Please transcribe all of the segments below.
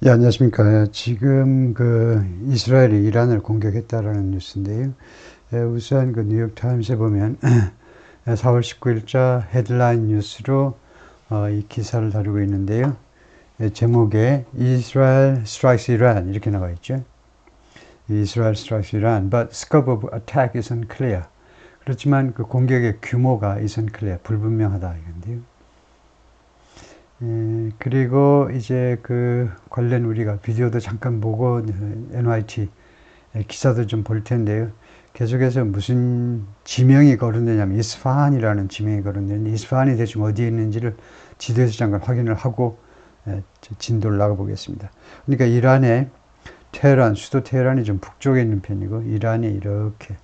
예, 안녕하십니까. 지금 이스라엘이 이란을 공격했다라는 뉴스인데요. 예, 우선 뉴욕 타임스에 보면 4월 19일자 헤드라인 뉴스로 이 기사를 다루고 있는데요. 예, 제목에 Israel strikes Iran 이렇게 나와 있죠. Israel strikes Iran, but scope of attack is unclear. 그렇지만 그 공격의 규모가 is unclear, 불분명하다 이건데요. 그리고 이제 관련 우리가 비디오도 잠깐 보고 NYT 기사도 좀 볼 텐데요. 계속해서 무슨 지명이 거론되냐면 이스파한이라는 지명이 거론되는데 이스파한이 대충 어디에 있는지를 지도에서 잠깐 확인을 하고 진도를 나가보겠습니다. 그러니까 이란의 테헤란, 수도 테헤란이 좀 북쪽에 있는 편이고 이란이 이렇게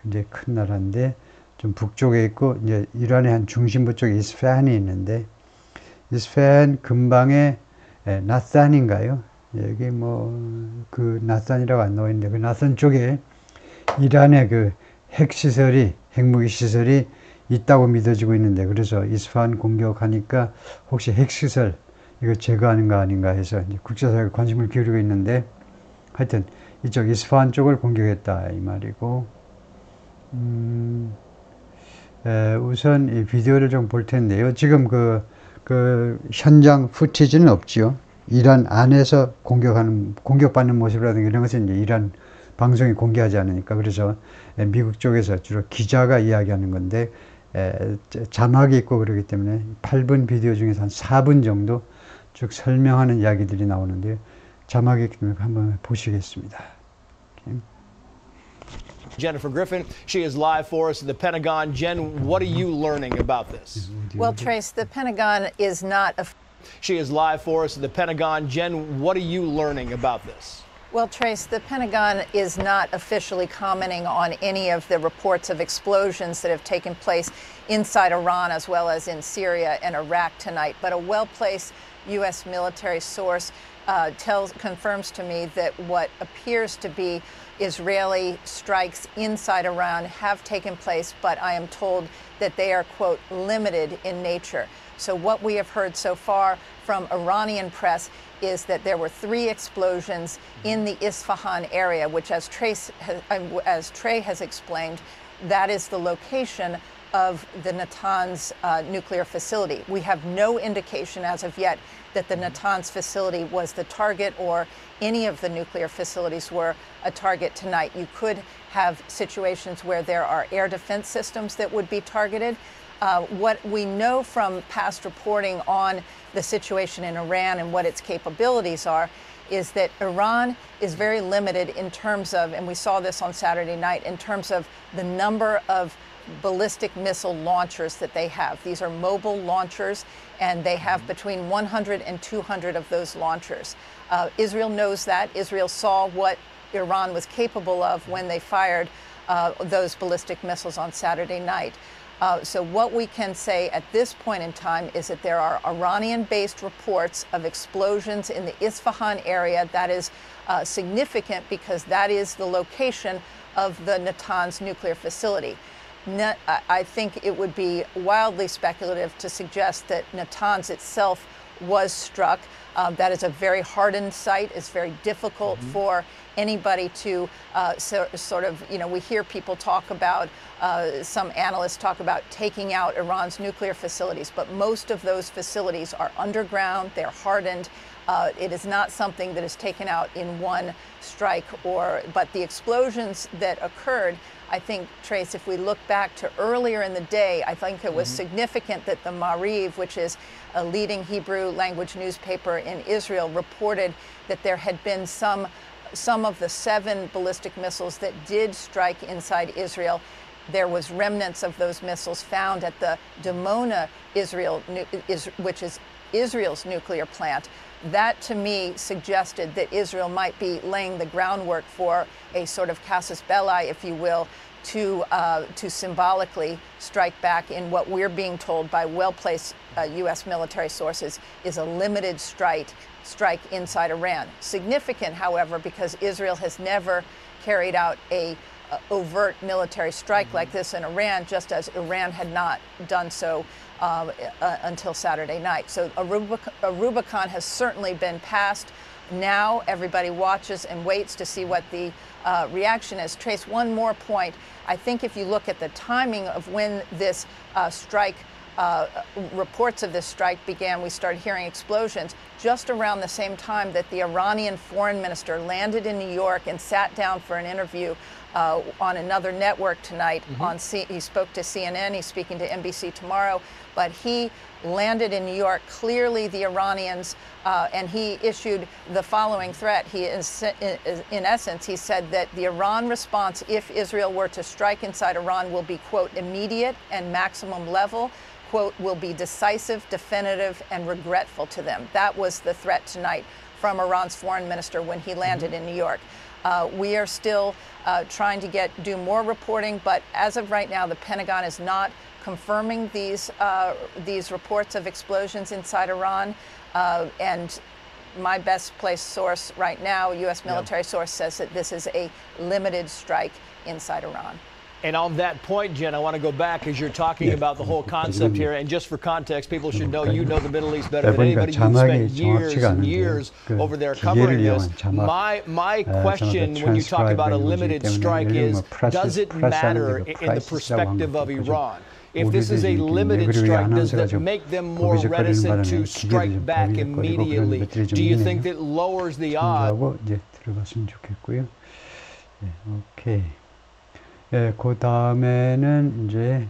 굉장히 큰 나라인데 좀 북쪽에 있고 이제 이란의 한 중심부 쪽에 이스파한이 있는데 이스파한 근방에 나산인가요? 여기 나산이라고 안 나와 있는데 그 나산 쪽에 이란의 핵시설이 핵무기 시설이 있다고 믿어지고 있는데 그래서 이스파한 공격하니까 혹시 핵시설 이거 제거하는 거 아닌가 해서 이제 국제사회가 관심을 기울이고 있는데 하여튼 이쪽 이스파한 쪽을 공격했다 이 말이고 우선 이 비디오를 좀 볼 텐데요. 지금 현장 후티지는 없지요. 이란 안에서 공격받는 모습이라든가 이런 것은 이제 이란 방송이 공개하지 않으니까 그래서 미국 쪽에서 주로 기자가 이야기하는 건데 자막이 있고 그러기 때문에 8분 비디오 중에서 한 4분 정도 쭉 설명하는 이야기들이 나오는데 자막이 있기 때문에 한번 보시겠습니다. Jennifer Griffin, she is live for us at the Pentagon. Jen, what are you learning about this? Well, Trace, the Pentagon is not a... She is live for us at the Pentagon. Jen, what are you learning about this? Well, Trace, the Pentagon is not officially commenting on any of the reports of explosions that have taken place inside Iran as well as in Syria and Iraq tonight. But a well-placed U.S. military source confirms to me that what appears to be Israeli strikes inside Iran have taken place, but I am told that they are, quote, limited in nature. So what we have heard so far from Iranian press is that there were 3 explosions in the Isfahan area, which as Trey has explained, that is the location of the Natanz nuclear facility. We have no indication as of yet that the Natanz facility was the target or any of the nuclear facilities were a target tonight. You could have situations where there are air defense systems that would be targeted. What we know from past reporting on the situation in Iran and what its capabilities are is that Iran is very limited in terms of, and we saw this on Saturday night, in terms of the number of ballistic missile launchers that they have. These are mobile launchers, and they have between 100 and 200 of those launchers. Israel knows that. Israel saw what Iran was capable of when they fired those ballistic missiles on Saturday night. So what we can say at this point in time is that there are Iranian-based reports of explosions in the Isfahan area. That is significant because that is the location of the Natanz nuclear facility. I think it would be wildly speculative to suggest that Natanz itself was struck. That is a very hardened site. It's very difficult for anybody to we hear people talk about, some analysts talk about taking out Iran's nuclear facilities, but most of those facilities are underground, they're hardened. It is not something that is taken out in one strike but the explosions that occurred, I think, Trace, if we look back to earlier in the day, I think it was significant that the Maariv, which is a leading Hebrew language newspaper in Israel, reported that there had been some of the 7 ballistic missiles that did strike inside Israel. There was remnants of those missiles found at the Dimona, which is Israel's nuclear plant. That, to me, suggested that Israel might be laying the groundwork for a sort of casus belli, if you will, to symbolically strike back in what we're being told by well-placed U.S. military sources is a limited strike inside Iran. Significant, however, because Israel has never carried out a overt military strike like this in Iran, just as Iran had not done so until Saturday night. So a Rubicon has certainly been passed. Now everybody watches and waits to see what the reaction is. Trace, one more point. I think if you look at the timing of when this strike, reports of this strike began, we started hearing explosions just around the same time that the Iranian foreign minister landed in New York and sat down for an interview on another network tonight. He spoke to CNN, he's speaking to NBC tomorrow, but he landed in New York. Clearly the Iranians, and he issued the following threat. In essence, he said that the Iran response, if Israel were to strike inside Iran, will be, quote, immediate and maximum level, quote, will be decisive, definitive, and regretful to them. That was the threat tonight from Iran's foreign minister when he landed in New York. We are still trying to do more reporting, but as of right now, the Pentagon is not confirming these reports of explosions inside Iran. And my best placed source right now, U.S. military source, says that this is a limited strike inside Iran. And on that point, Jen, I want to go back as you're talking about the whole concept here. And just for context, people should know you know the Middle East better than anybody. You've spent years and years over there covering this. My question when you talk about a limited strike is, does it matter in the perspective of Iran? If this is a limited strike, does that make them more reticent to strike back immediately? Do you think that lowers the odds? 오케이. 예, 그 다음에는 이제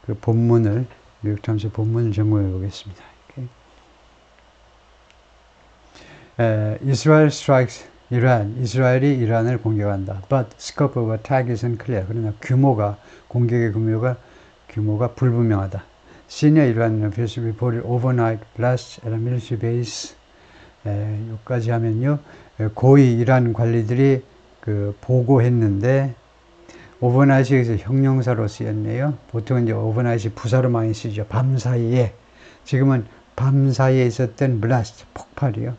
그 본문을 뉴욕타임스 본문을 전공해 보겠습니다. Israel strikes Iran. 이스라엘이 이란을 공격한다. But scope of attack isn't clear. 그러나 공격의 규모가 불분명하다. Senior Iran officials reported overnight blasts at a military base. 여기까지 하면요, 고위 이란 관리들이 그 보고했는데. 오버나잇이 여기서 형용사로 쓰였네요. 보통 이제 오버나잇이 부사로 많이 쓰죠. 밤 사이에. 지금은 밤 사이에 있었던 블라스트, 폭발이요.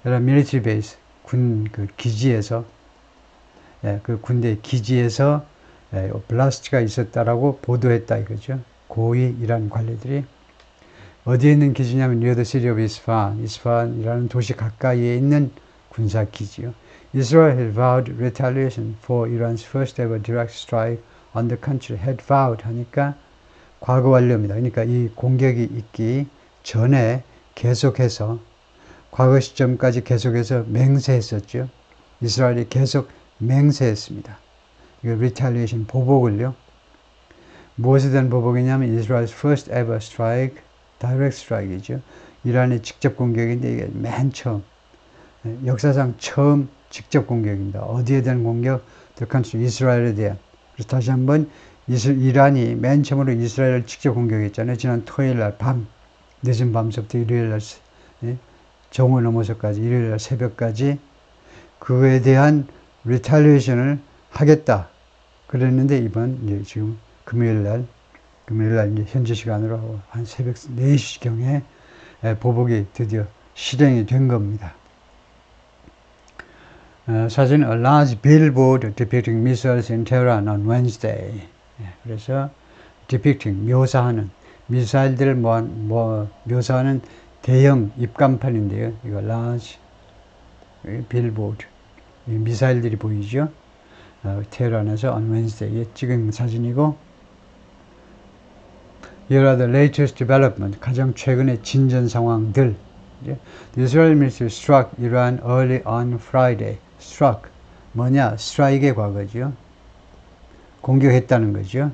그러나 밀리터리 베이스, 군 그 기지에서, 그 군대 기지에서 블라스트가 있었다라고 보도했다 이거죠. 고위 이란 관리들이. 어디에 있는 기지냐면 near the city of Isfahan, 이스파한이라는 도시 가까이에 있는 군사 기지요. Israel had vowed retaliation for Iran's first ever direct strike on the country. Had vowed 하니까 과거 완료입니다. 그러니까 이 공격이 있기 전에 계속해서 과거 시점까지 계속해서 맹세했었죠. 이스라엘이 계속 맹세했습니다. 이거 retaliation, 보복을요. 무엇에 대한 보복이냐면 Israel's first ever strike, direct strike이죠. 이란의 직접 공격인데 이게 맨 처음, 역사상 처음 직접 공격입니다. 어디에 대한 공격? The country, 이스라엘에 대한. 그래서 다시 한번 이란이 맨 처음으로 이스라엘을 직접 공격했잖아요. 지난 토요일 날 밤, 늦은 밤서부터 일요일 날 정오 넘어서까지, 일요일 날 새벽까지 그거에 대한 retaliation을 하겠다. 그랬는데 이번 이제 지금 금요일 날 이제 현지 시간으로 한 새벽 4시경에 보복이 드디어 실행이 된 겁니다. 사진 a large billboard depicting missiles in Tehran on Wednesday. 그래서 depicting, 묘사하는, 미사일들을 묘사하는 대형 입간판인데요. 이거 large billboard, 미사일들이 보이죠. 테헤란에서 on Wednesday 찍은 사진이고, Here are the latest development, 가장 최근의 진전 상황들. The Israel military struck Iran early on Friday. struck, 뭐냐? strike의 과거죠. 공격했다는 거죠.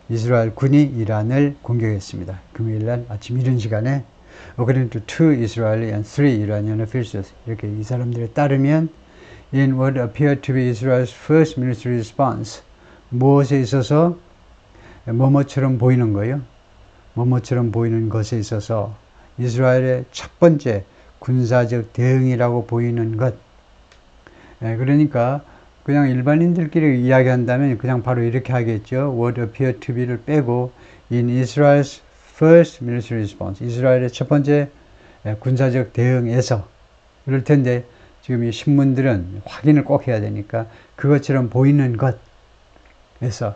이스라엘 군이 이란을 공격했습니다. 금요일날 아침 이른 시간에 according to 2 Israeli and 3 Iranian officials, 이렇게 이 사람들에 따르면 in what appeared to be Israel's first military response, 무엇에 있어서 뭐뭐처럼 보이는 거예요. 뭐뭐처럼 보이는 것에 있어서 이스라엘의 첫 번째 군사적 대응이라고 보이는 것. 그러니까 그냥 일반인들끼리 이야기한다면 그냥 바로 이렇게 하겠죠. What appeared to be를 빼고 in Israel's first military response, 이스라엘의 첫 번째 군사적 대응에서. 그럴 텐데 지금 이 신문들은 확인을 꼭 해야 되니까 그것처럼 보이는 것에서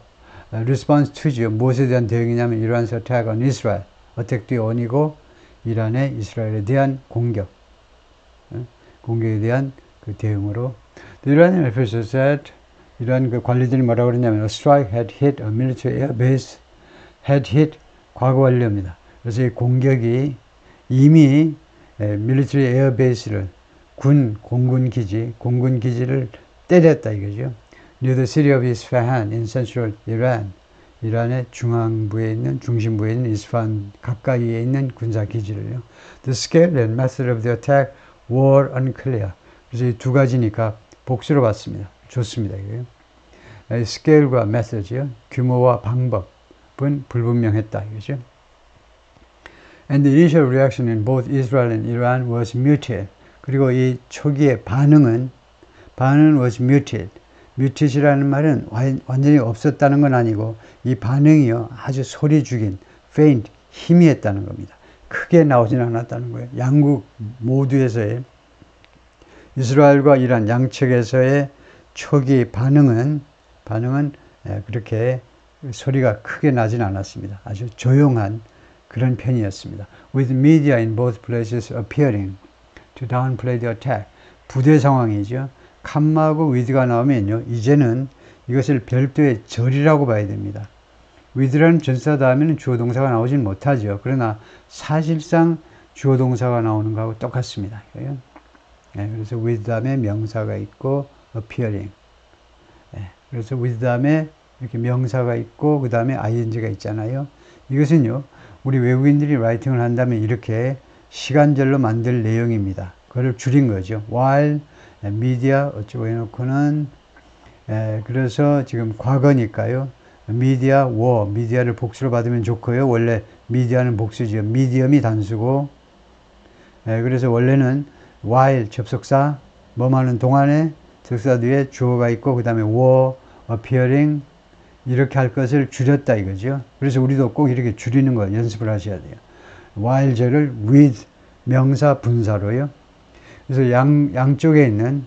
response to죠. 무엇에 대한 대응이냐면 Iran's attack on Israel. attack도 on이고 이란의 이스라엘에 대한 공격. 공격에 대한 그 대응으로 The Iranian official said 이란 그 관리들이 뭐라고 그러냐면 a strike had hit a military air base had hit 과거 완료입니다. 그래서 이 공격이 이미 military air base를 공군 기지를 때렸다 이거죠. Near the city of Isfahan in central Iran, 이란의 중심부에 있는 이스파한 가까이에 있는 군사 기지를요. The scale and method of the attack were unclear. 그래서 이 두 가지니까 복수로 봤습니다. 좋습니다. 이거요. 스케일과 메시지요. 규모와 방법은 불분명했다 이거죠. And the initial reaction in both Israel and Iran was muted. 그리고 이 초기의 반응은 was muted. muted이라는 말은 완전히 없었다는 건 아니고 이 반응이요 아주 소리 죽인 faint 희미했다는 겁니다. 크게 나오진 않았다는 거예요. 양국 모두에서의 이스라엘과 이란 양측에서의 초기 반응은 그렇게 소리가 크게 나진 않았습니다. 아주 조용한 그런 편이었습니다. With media in both places appearing to downplay the attack. 부대 상황이죠. 캄마하고 with가 나오면요. 이제는 이것을 별도의 절이라고 봐야 됩니다. with라는 전사 다음에는 주어 동사가 나오진 못하죠. 그러나 사실상 주어 동사가 나오는 거하고 똑같습니다. 그래서 with 다음에 명사가 있고 appearing. 그래서 with 다음에 이렇게 명사가 있고 그 다음에 ing가 있잖아요. 이것은요. 우리 외국인들이 라이팅을 한다면 이렇게 시간절로 만들 내용입니다. 그걸 줄인 거죠. while media 어쩌고 해놓고는 그래서 지금 과거니까요. media were 미디어를 복수로 받으면 좋고요. 원래 미디어는 복수죠. medium이 단수고 그래서 원래는 while 접속사 뭐하는 동안에 접속사 뒤에 주어가 있고 그 다음에 were appearing 이렇게 할 것을 줄였다 이거죠. 그래서 우리도 꼭 이렇게 줄이는 거 연습을 하셔야 돼요. while절을 with 명사 분사로요. 그래서 양쪽에 있는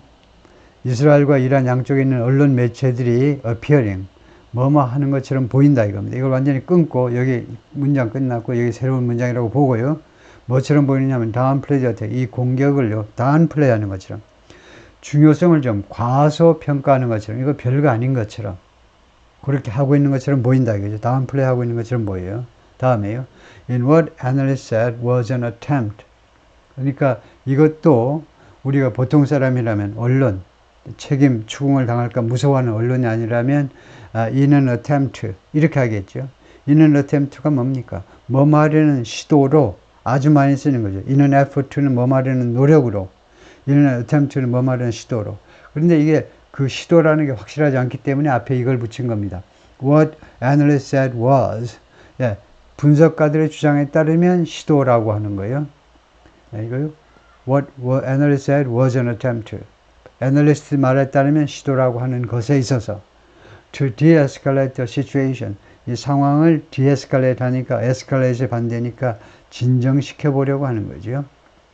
이스라엘과 이란 양쪽에 있는 언론 매체들이 appearing 뭐뭐 하는 것처럼 보인다 이겁니다. 이걸 완전히 끊고 여기 문장 끝났고 여기 새로운 문장이라고 보고요. 뭐처럼 보이냐면 downplay the attack 이 공격을요 downplay 하는 것처럼 중요성을 좀 과소평가하는 것처럼 이거 별거 아닌 것처럼 그렇게 하고 있는 것처럼 보인다 이거죠. downplay 하고 있는 것처럼 보여요. 다음에요. In what analysts said was an attempt. 그러니까 이것도 우리가 보통 사람이라면 언론 책임 추궁을 당할까 무서워하는 언론이 아니라면 in an attempt 이렇게 하겠죠. in an attempt가 뭡니까? 뭐 하려는 시도로 아주 많이 쓰는 거죠. in an effort는 뭐 하려는 노력으로 in an attempt는 뭐 하려는 시도로. 그런데 이게 그 시도라는 게 확실하지 않기 때문에 앞에 이걸 붙인 겁니다. What analysts said was 분석가들의 주장에 따르면 시도라고 하는 거예요. 이거요. What analysts said was an attempt. 애널리스트 말에 따르면 시도라고 하는 것에 있어서 to de-escalate the situation. 이 상황을 de-escalate 하니까 escalate의 반대니까 진정시켜 보려고 하는 거죠.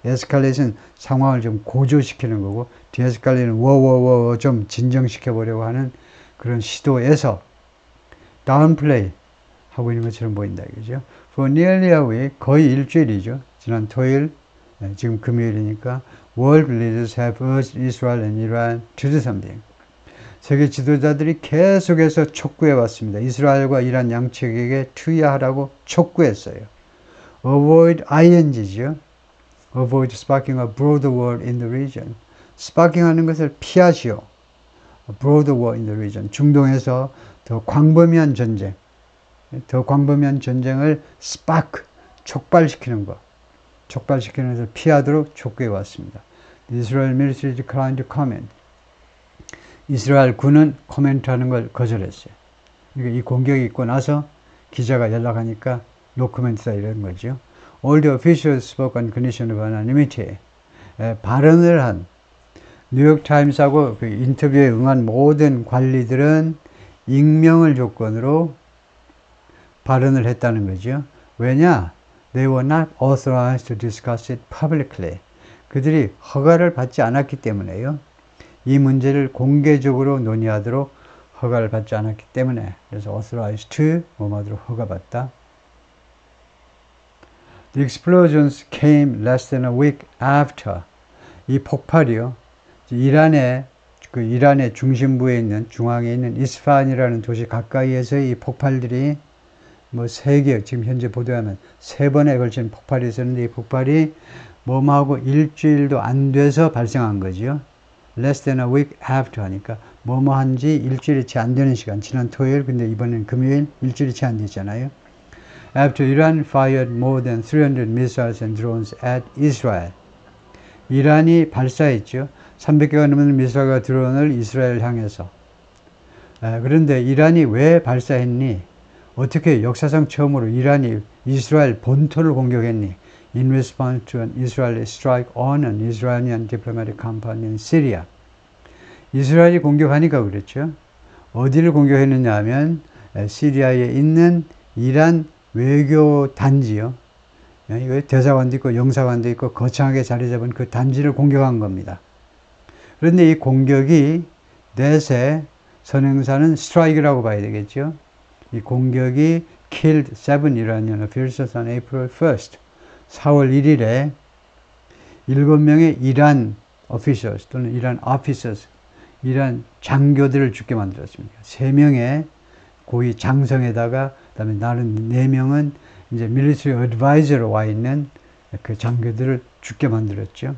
escalate는 상황을 좀 고조시키는 거고 de-escalate는 워워워 좀 진정시켜 보려고 하는 그런 시도에서 downplay 하고 있는 것처럼 보인다 이거죠. For nearly a week 거의 일주일이죠. 지난 토요일 지금 금요일이니까 World leaders have urged Israel and Iran to do something. 세계 지도자들이 계속해서 촉구해 왔습니다. 이스라엘과 이란 양측에게 투여하라고 촉구했어요. Avoid ing죠. Avoid sparking a broader war in the region. sparking 하는 것을 피하시오. A broader war in the region. 중동에서 더 광범위한 전쟁. 더 광범위한 전쟁을 spark, 촉발시키는 것. 촉발시키는 것을 피하도록 촉구해 왔습니다. The Israel military declined to comment. 이스라엘 군은 코멘트하는 걸 거절했어요. 그러니까 이 공격이 있고 나서 기자가 연락하니까 no comment다 이런 거죠. All the officials spoke on condition of anonymity. 발언을 한 뉴욕타임스하고 그 인터뷰에 응한 모든 관리들은 익명을 조건으로 발언을 했다는 거죠. 왜냐? They were not authorized to discuss it publicly. 그들이 허가를 받지 않았기 때문에요. 이 문제를 공개적으로 논의하도록 허가를 받지 않았기 때문에, 그래서 authorized to 뭐뭐하도록 허가받다. The explosions came less than a week after. 이 폭발이요. 이란의 중심부에 있는, 중앙에 있는 이스파한이라는 도시 가까이에서의 이 폭발들이 뭐 3개, 지금 현재 보도하면 3번에 걸친 폭발이 있었는데, 이 폭발이 뭐뭐하고 일주일도 안 돼서 발생한 거지요. less than a week after 하니까 뭐뭐 한지 일주일이 채 안 되는 시간, 지난 토요일, 근데 이번엔 금요일, 일주일이 채 안 됐잖아요. After Iran fired more than 300 missiles and drones at Israel. 이란이 발사했죠. 300개가 넘는 미사일과 드론을 이스라엘 향해서. 그런데 이란이 왜 발사했니? 어떻게 역사상 처음으로 이란이 이스라엘 본토를 공격했니? In response to an Israeli strike on an Iranian diplomatic compound in Syria. 이스라엘이 공격하니까 그랬죠. 어디를 공격했느냐 하면 시리아에 있는 이란 외교 단지요. 이거 대사관도 있고 영사관도 있고 거창하게 자리 잡은 그 단지를 공격한 겁니다. 그런데 이 공격이 넷의 선행사는 스트라이크라고 봐야 되겠죠. 이 공격이 killed 7 Iranian officials on April 1st. 4월 1일에 7명의 이란 officials 또는 이란 officers, 이란 장교들을 죽게 만들었습니다. 3명의 고위 장성에다가 그다음에 나는 4명은 이제 military advisor로 와 있는 그 장교들을 죽게 만들었죠.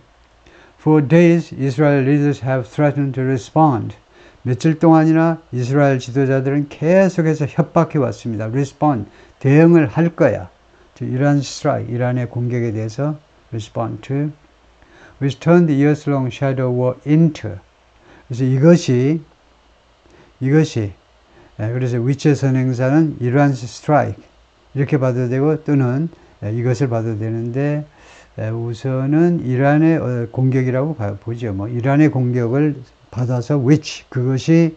For days, Israel leaders have threatened to respond. 며칠 동안이나 이스라엘 지도자들은 계속해서 협박해 왔습니다. Respond, 대응을 할 거야. 이란 strike, 이란의 공격에 대해서 respond to, which turned the years-long shadow war into. 그래서 이것이 그래서 위치의 선행사는 이란's strike 이렇게 봐도 되고 또는 이것을 봐도 되는데 우선은 이란의 공격이라고 보죠. 뭐 이란의 공격을 받아서 which 그것이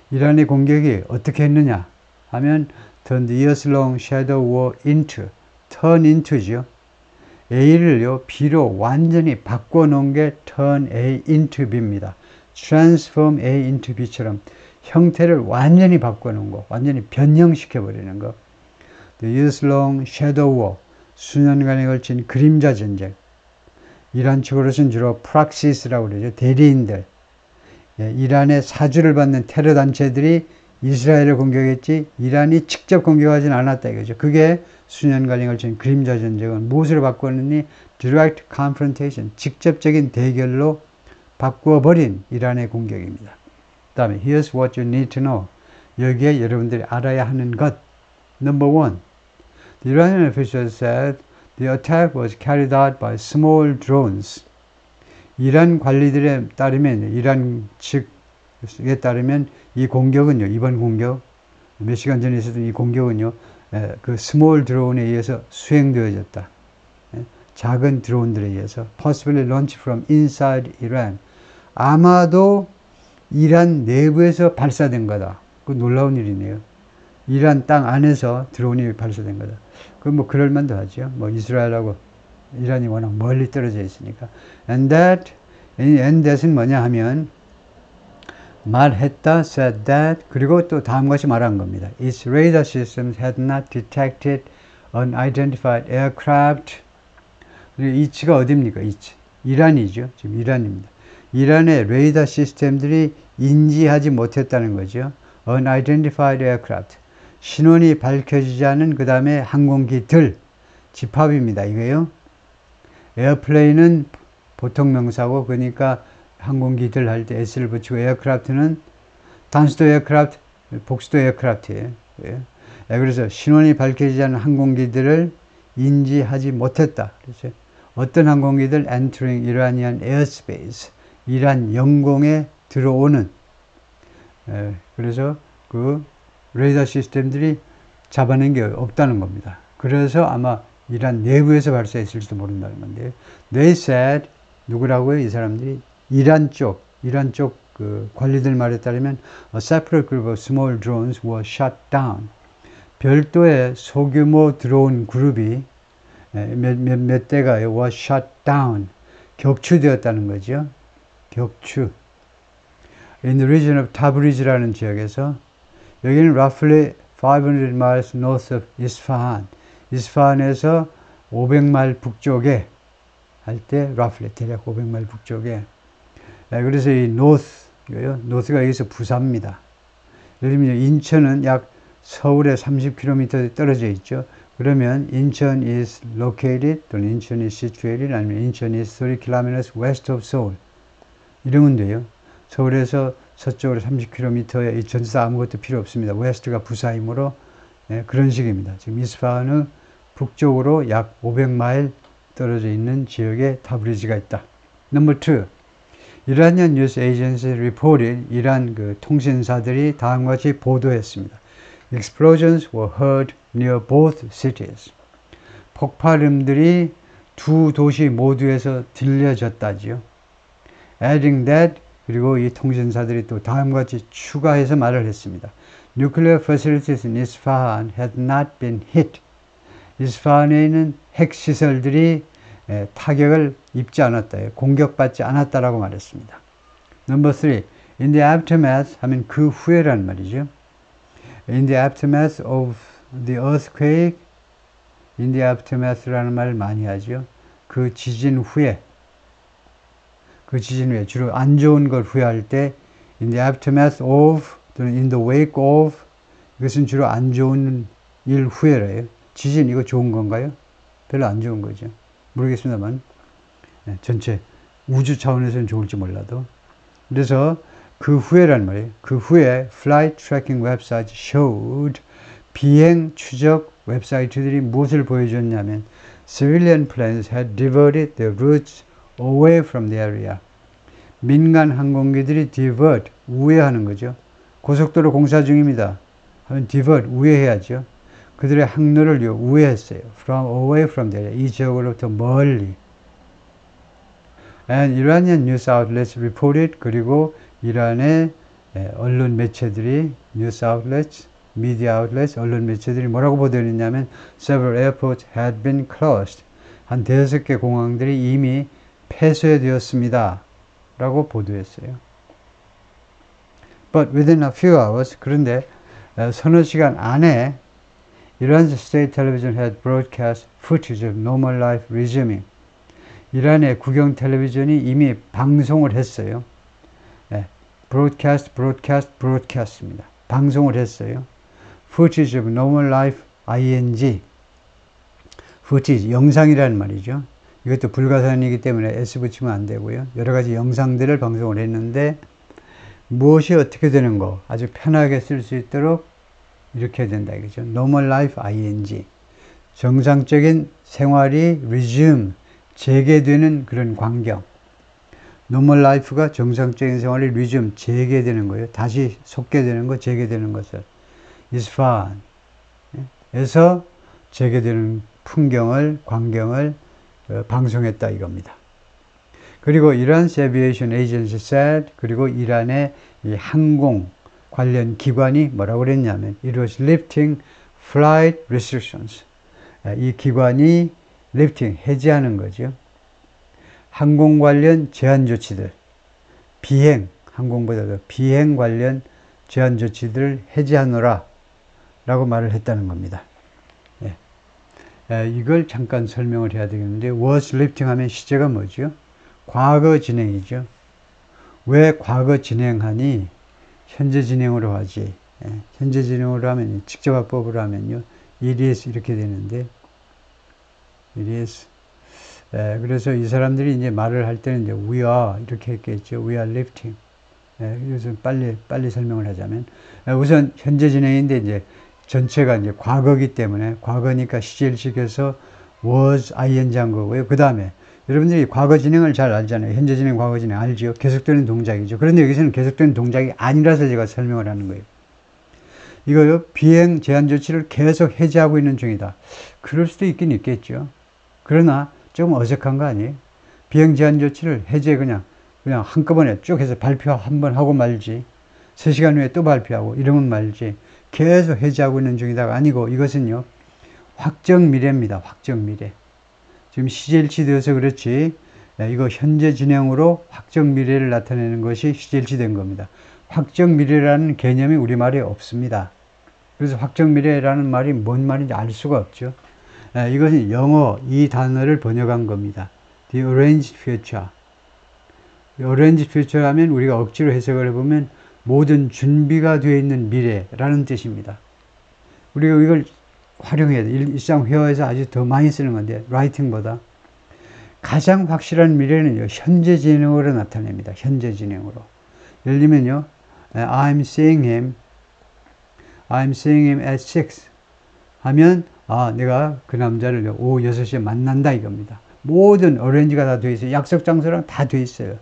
이란의 공격이 어떻게 했느냐 하면 turn the years-long shadow war into, turn into죠. A를요 B로 완전히 바꿔놓은 게 turn A into B입니다. transform A into B처럼 형태를 완전히 바꿔놓은 거, 완전히 변형시켜버리는 거. The years-long shadow war, 수년간에 걸친 그림자 전쟁. 이란 측으로서는 주로 proxies라고 그러죠. 대리인들. 이란의 사주를 받는 테러 단체들이 이스라엘을 공격했지 이란이 직접 공격하지는 않았다 이거죠. 그게 수년간에 걸친 그림자 전쟁은 무엇으로 바꿨느니 direct confrontation, 직접적인 대결로 바꾸어버린 이란의 공격입니다. 그 다음에 here's what you need to know. 여기에 여러분들이 알아야 하는 것. Number one, the Iranian officials said the attack was carried out by small drones. 이란 관리들에 따르면, 이란 측에 따르면 이 공격은요, 이번 공격, 몇 시간 전에 있었던 이 공격은요, 그 스몰 드론에 의해서 수행되어졌다. 작은 드론들에 의해서 possibly launched from inside Iran. 아마도 이란 내부에서 발사된 거다. 그 놀라운 일이네요. 이란 땅 안에서 드론이 발사된 거다. 그럼 뭐 그럴만도 하죠. 뭐 이스라엘하고 이란이 워낙 멀리 떨어져 있으니까. And that은 뭐냐 하면 말했다, said that, 그리고 또 다음 것이 말한 겁니다. Its radar systems had not detected unidentified aircraft. 그리고 이치가 어디입니까? 이치. 이란이죠. 지금 이란입니다. 이란의 레이더 시스템들이 인지하지 못했다는 거죠. Unidentified aircraft. 신원이 밝혀지지 않은 그 다음에 항공기들. 집합입니다. 이거요. 에어플레인은 보통 명사고 그러니까 항공기들 할 때 S를 붙이고 에어크래프트는 단수도 에어크래프트, 복수도 에어크래프트예요. 그래서 신원이 밝혀지지 않은 항공기들을 인지하지 못했다. 그래서 어떤 항공기들 entering Iranian airspace, 이란 영공에 들어오는 그래서 그 레이더 시스템들이 잡아낸 게 없다는 겁니다. 그래서 아마 이란 내부에서 발사했을지도 모른다는 건데요. They said 누구라고요? 이 사람들이 이란 쪽 그 관리들 말에 따르면 a separate group of small drones were shot down. 별도의 소규모 드론 그룹이 몇 대가 was shot down. 격추되었다는 거죠. 격추. In the region of Tabriz라는 지역에서, 여기는 roughly 500 miles north of Isfahan. 이스파한에서 500마일 북쪽에 할 때 roughly 대략 500마일 북쪽에. 그래서 이 north고요. north가 여기서 부사입니다. 예를 들면 인천은 약 서울에 30km 떨어져 있죠. 그러면 인천 is located 또는 인천 is situated 아니면 인천 is 30km west of Seoul 이러면 돼요. 서울에서 서쪽으로 30km에 이 전사 아무것도 필요 없습니다. west가 부사이므로 그런 식입니다. 지금 이스파한의 북쪽으로 약 500마일 떨어져 있는 지역에 타브리즈가 있다. Number 2. Iranian news agency reported 이란 그 통신사들이 다음과 같이 보도했습니다. Explosions were heard near both cities. 폭발음들이 두 도시 모두에서 들려졌다지요. Adding that 그리고 이 통신사들이 또 다음과 같이 추가해서 말을 했습니다. Nuclear facilities in Isfahan had not been hit. 이스파한에 있는 핵시설들이 타격을 입지 않았다. 공격받지 않았다라고 말했습니다. Number 3. In the aftermath 하면 그 후에란 말이죠. In the aftermath of the earthquake, in the aftermath라는 말을 많이 하죠. 그 지진 후에, 주로 안 좋은 걸 후회할 때 in the aftermath of 또는 in the wake of 이것은 주로 안 좋은 일 후에래요. 지진 이거 좋은 건가요? 별로 안 좋은 거죠. 모르겠습니다만 전체 우주 차원에서는 좋을지 몰라도 그래서 그 후에란 말이에요. 그 후에 flight tracking websites showed 비행 추적 웹사이트들이 무엇을 보여줬냐면 civilian planes had diverted their routes away from the area. 민간 항공기들이 divert, 우회하는 거죠. 고속도로 공사 중입니다. 하면 divert, 우회해야죠. 그들의 항로를 우회했어요. From away from the area. 이 지역으로부터 멀리. And Iranian news outlets reported 그리고 이란의 언론 매체들이 news outlets, media outlets, 언론 매체들이 뭐라고 보도했냐면 several airports had been closed. 한 5개 공항들이 이미 폐쇄되었습니다. 라고 보도했어요. But within a few hours, 그런데 서너 시간 안에 Iran's state television had broadcast footage of normal life resuming. 이란의 국영 텔레비전이 이미 방송을 했어요. broadcast입니다. 방송을 했어요. footage of normal life, ing. footage, 영상이라는 말이죠. 이것도 불가사의이기 때문에 S 붙이면 안 되고요. 여러 가지 영상들을 방송을 했는데 무엇이 어떻게 되는 거 아주 편하게 쓸 수 있도록 이렇게 해야 된다 이거죠. normal life, ing. 정상적인 생활이 resume, 재개되는 그런 광경. normal life가 정상적인 생활이 resume, 재개되는 거예요. 다시 속개되는 거, 재개되는 것을. 이스파한에서 재개되는 풍경을, 광경을 방송했다 이겁니다. 그리고 Iran's Aviation Agency said, 그리고 이란의 이 항공 관련 기관이 뭐라고 그랬냐면 It was lifting flight restrictions. 이 기관이 lifting, 해제하는 거죠. 항공 관련 제한 조치들, 비행, 항공보다도 비행 관련 제한 조치들을 해제하노라 라고 말을 했다는 겁니다. 이걸 잠깐 설명을 해야 되겠는데 was lifting 하면 시제가 뭐죠? 과거 진행이죠. 왜 과거 진행하니 현재 진행으로 하지. 현재 진행으로 하면 직접화법으로 하면요 it is 이렇게 되는데 it is. 그래서 이 사람들이 이제 말을 할 때는 이제 we are 이렇게 했겠죠. we are lifting. 그래서 빨리 설명을 하자면 우선 현재 진행인데 이제 전체가 이제 과거기 때문에 과거니까 시제일식에서 was ing 한 거고요. 그 다음에 여러분들이 과거 진행을 잘 알잖아요. 현재 진행, 과거 진행 알죠? 계속되는 동작이죠. 그런데 여기서는 계속되는 동작이 아니라서 제가 설명을 하는 거예요. 이거요, 비행 제한 조치를 계속 해제하고 있는 중이다. 그럴 수도 있긴 있겠죠. 그러나 조금 어색한 거 아니에요? 비행 제한 조치를 해제 그냥 한꺼번에 쭉 해서 발표 한번 하고 말지. 3시간 후에 또 발표하고 이러면 말지. 계속 해제하고 있는 중이다가 아니고 이것은요, 확정 미래입니다. 확정 미래. 지금 시제일치 되어서 그렇지 이거 현재 진행으로 확정 미래를 나타내는 것이 시제일치된 겁니다. 확정 미래라는 개념이 우리말에 없습니다. 그래서 확정 미래라는 말이 뭔 말인지 알 수가 없죠. 이것은 영어 이 단어를 번역한 겁니다. The arranged future. arranged future 하면 우리가 억지로 해석을 해보면 모든 준비가 되어 있는 미래라는 뜻입니다. 우리가 이걸 활용해야 돼. 일상 회화에서 아주 더 많이 쓰는 건데, 라이팅보다. 가장 확실한 미래는요, 현재 진행으로 나타냅니다. 현재 진행으로. 예를 들면요, I'm seeing him at 6 하면, 내가 그 남자를 오후 6시에 만난다 이겁니다. 모든 어레인지가 다 되어 있어요. 약속 장소랑 다 되어 있어요.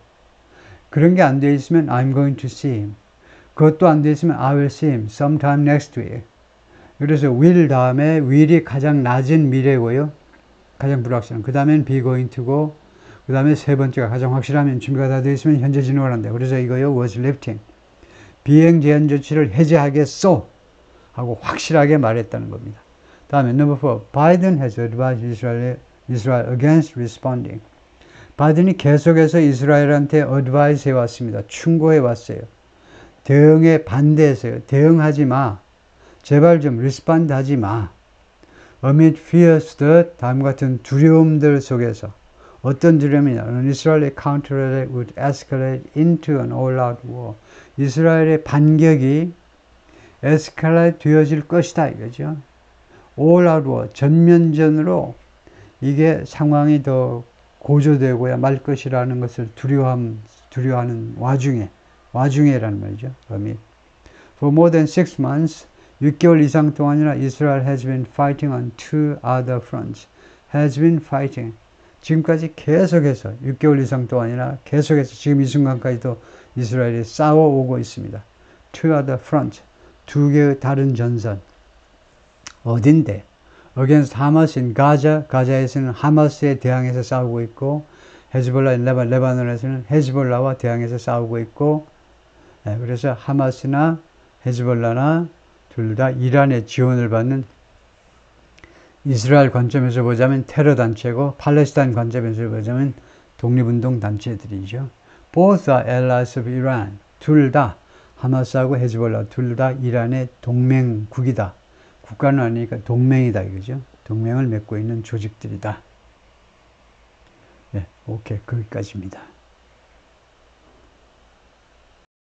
그런 게 안 되어 있으면 I'm going to see him. 그것도 안 되어 있으면 I will see him sometime next week. 그래서 will 다음에 will이 가장 낮은 미래고요. 가장 불확실한. 그 다음엔 be going to고, 그 다음에 세 번째가 가장 확실하면 준비가 다 되어 있으면 현재 진행을 한다. 그래서 이거요, was lifting. 비행 제한 조치를 해제하겠소 하고 확실하게 말했다는 겁니다. 다음에 number 4. Biden has advised Israel against responding. 바이든이 계속해서 이스라엘한테 advise 해왔습니다. 충고해 왔어요. 대응에 반대했어요. 대응하지 마. 제발 좀 respond 하지 마. Amid fears that 다음과 같은 두려움들 속에서 어떤 두려움이냐? An Israeli counterattack would escalate into an all-out war. 이스라엘의 반격이 escalate 되어질 것이다 이거죠. all-out war, 전면전으로 이게 상황이 더 고조되고야 말 것이라는 것을 두려워하는 와중에라는 말이죠. For more than 6 months, 6개월 이상 동안이나 Israel has been fighting on 2 other fronts. has been fighting. 지금까지 계속해서 6개월 이상 동안이나 계속해서 지금 이 순간까지도 이스라엘이 싸워오고 있습니다. 2 other fronts. 2개의 다른 전선. 어딘데? against Hamas in Gaza. 가자에서는 하마스에 대항해서 싸우고 있고, 헤즈볼라 in Lebanon, 레바논에서는 헤즈볼라와 대항해서 싸우고 있고, 그래서 하마스나 헤즈볼라나 둘 다 이란의 지원을 받는, 이스라엘 관점에서 보자면 테러 단체고, 팔레스타인 관점에서 보자면 독립운동 단체들이죠. Both are allies of Iran. 둘 다 하마스하고 헤즈볼라 둘 다 이란의 동맹국이다. 국가는 아니니까 동맹이다 이거죠. 동맹을 맺고 있는 조직들이다. 네, 오케이, 거기까지입니다.